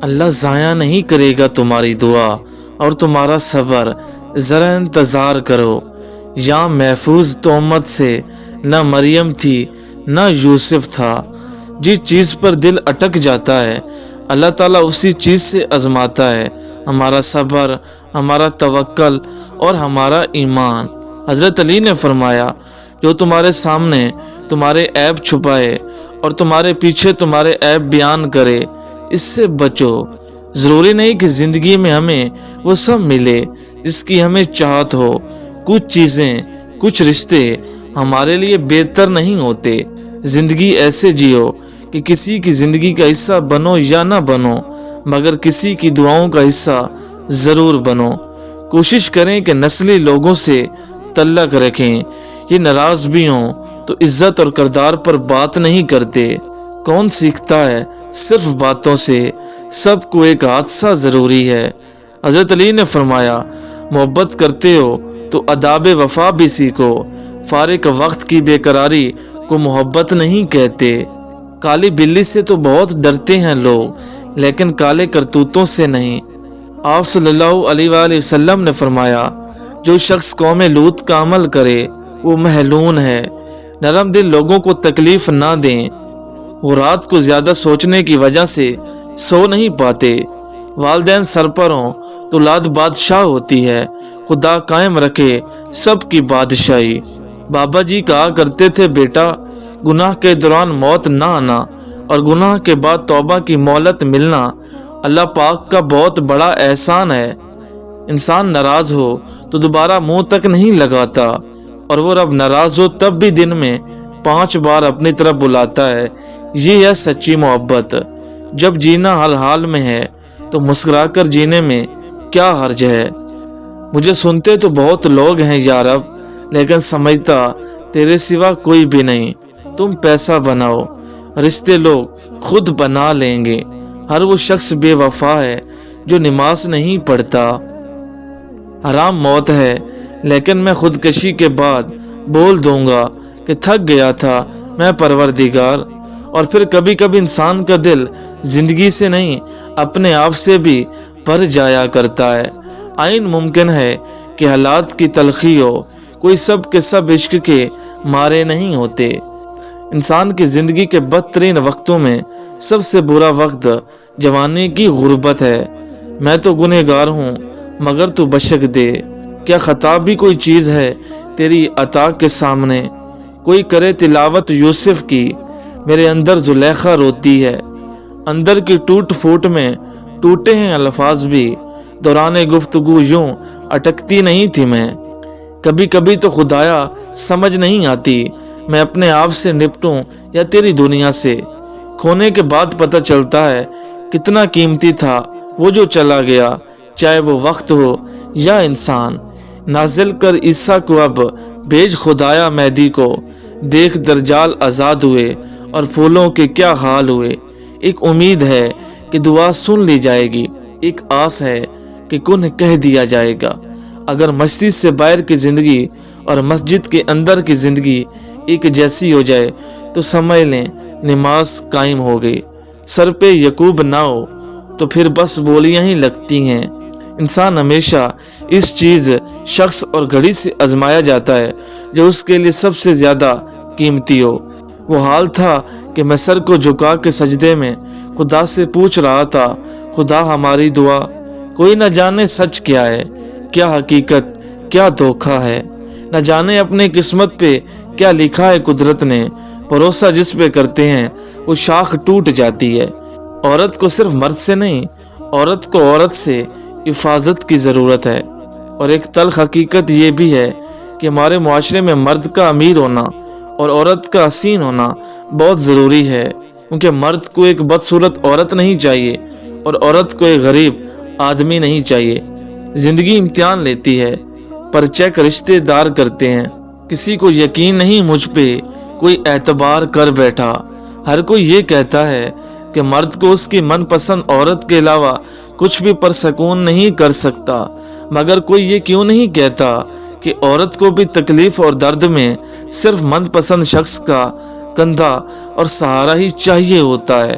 اللہ ضائع نہیں کرے گا تمہاری دعا اور تمہارا صبر، ذرا انتظار کرو۔ یا محفوظ تہمت سے نہ مریم تھی نہ یوسف تھا۔ جس چیز پر دل اٹک جاتا ہے اللہ تعالیٰ اسی چیز سے آزماتا ہے ہمارا صبر، ہمارا توکل اور ہمارا ایمان۔ حضرت علی نے فرمایا، جو تمہارے سامنے تمہارے عیب چھپائے اور تمہارے پیچھے تمہارے عیب بیان کرے، اس سے بچو۔ ضروری نہیں کہ زندگی میں ہمیں وہ سب ملے جس کی ہمیں چاہت ہو۔ کچھ چیزیں، کچھ رشتے ہمارے لیے بہتر نہیں ہوتے۔ زندگی ایسے جیو کہ کسی کی زندگی کا حصہ بنو یا نہ بنو، مگر کسی کی دعاؤں کا حصہ ضرور بنو۔ کوشش کریں کہ نسلی لوگوں سے تعلق رکھیں، یہ ناراض بھی ہوں تو عزت اور کردار پر بات نہیں کرتے۔ کون سیکھتا ہے صرف باتوں سے، سب کو ایک حادثہ ضروری ہے۔ حضرت علی نے فرمایا، محبت کرتے ہو تو آداب وفا بھی سیکھو۔ فارغ وقت کی بے قراری کو محبت نہیں کہتے۔ کالی بلی سے تو بہت ڈرتے ہیں لوگ، لیکن کالے کرتوتوں سے نہیں۔ آپ صلی اللہ علیہ وآلہ وسلم نے فرمایا، جو شخص قوم لوط کا عمل کرے وہ محلون ہے۔ نرم دل لوگوں کو تکلیف نہ دیں۔ وہ رات کو زیادہ سوچنے کی وجہ سے سو نہیں پاتے۔ والدین سر پر ہوں تو اولاد بادشاہ ہوتی ہے۔ خدا قائم رکھے سب کی بادشاہی۔ بابا جی کہا کرتے تھے، بیٹا گناہ کے دوران موت نہ آنا اور گناہ کے بعد توبہ کی مہلت ملنا اللہ پاک کا بہت بڑا احسان ہے۔ انسان ناراض ہو تو دوبارہ منہ تک نہیں لگاتا، اور وہ رب ناراض ہو تب بھی دن میں 5 بار اپنی طرف بلاتا ہے۔ یہ ہے سچی محبت۔ جب جینا ہر حال میں ہے تو مسکرا کر جینے میں کیا حرج ہے۔ مجھے سنتے تو بہت لوگ ہیں یا رب، لیکن سمجھتا تیرے سوا کوئی بھی نہیں۔ تم پیسہ بناؤ، رشتے لوگ خود بنا لیں گے۔ ہر وہ شخص بے وفا ہے جو نماز نہیں پڑھتا۔ حرام موت ہے، لیکن میں خودکشی کے بعد بول دوں گا کہ تھک گیا تھا میں پروردگار۔ اور پھر کبھی کبھی انسان کا دل زندگی سے نہیں اپنے آپ سے بھی بھر جایا کرتا ہے۔ آئین ممکن ہے کہ حالات کی تلخی ہو، کوئی سب کے سب عشق کے مارے نہیں ہوتے۔ انسان کی زندگی کے بدترین وقتوں میں سب سے برا وقت جوانی کی غربت ہے۔ میں تو گنہگار ہوں مگر تو بخش دے۔ کیا خطا بھی کوئی چیز ہے تیری عطا کے سامنے؟ کوئی کرے تلاوت یوسف کی، میرے اندر زلیخا روتی ہے۔ اندر کی ٹوٹ پھوٹ میں ٹوٹے ہیں الفاظ بھی، دوران گفتگو یوں اٹکتی نہیں تھی میں۔ کبھی کبھی تو خدایا سمجھ نہیں آتی میں اپنے آپ سے نپٹوں یا تیری دنیا سے۔ کھونے کے بعد پتہ چلتا ہے کتنا قیمتی تھا وہ جو چلا گیا، چاہے وہ وقت ہو یا انسان۔ نازل کر عیسیٰ کو اب بھیج خدایا مہدی کو، دیکھ درجال آزاد ہوئے اور پھولوں کے کیا حال ہوئے۔ ایک امید ہے کہ دعا سن لی جائے گی، ایک آس ہے کہ کن کہہ دیا جائے گا۔ اگر مسجد سے باہر کی زندگی اور مسجد کے اندر کی زندگی ایک جیسی ہو جائے تو سمجھ لیں نماز قائم ہو گئی۔ سر پہ یعقوب نہ ہو تو پھر بس بولیاں ہی لگتی ہیں۔ انسان ہمیشہ اس چیز، شخص اور گھڑی سے آزمایا جاتا ہے جو اس کے لیے سب سے زیادہ قیمتی ہو۔ وہ حال تھا کہ میں سر کو جھکا کے سجدے میں خدا سے پوچھ رہا تھا، خدا ہماری دعا۔ کوئی نہ جانے سچ کیا ہے، کیا حقیقت، کیا دھوکہ ہے۔ نہ جانے اپنے قسمت پہ کیا لکھا ہے قدرت نے۔ بھروسہ جس پہ کرتے ہیں وہ شاخ ٹوٹ جاتی ہے۔ عورت کو صرف مرد سے نہیں، عورت کو عورت سے حفاظت کی ضرورت ہے۔ اور ایک تلخ حقیقت یہ بھی ہے کہ ہمارے معاشرے میں مرد کا امیر ہونا اور عورت کا حسین ہونا بہت ضروری ہے، کیونکہ مرد کو ایک بدصورت عورت نہیں چاہیے اور عورت کو ایک غریب آدمی نہیں چاہیے۔ زندگی امتحان لیتی ہے، پر چیک رشتے دار کرتے ہیں۔ کسی کو یقین نہیں مجھ پہ، کوئی اعتبار کر بیٹھا۔ ہر کوئی یہ کہتا ہے کہ مرد کو اس کی من پسند عورت کے علاوہ کچھ بھی پر سکون نہیں کر سکتا، مگر کوئی یہ کیوں نہیں کہتا کہ عورت کو بھی تکلیف اور درد میں صرف من پسند شخص کا کندھا اور سہارا ہی چاہیے ہوتا ہے۔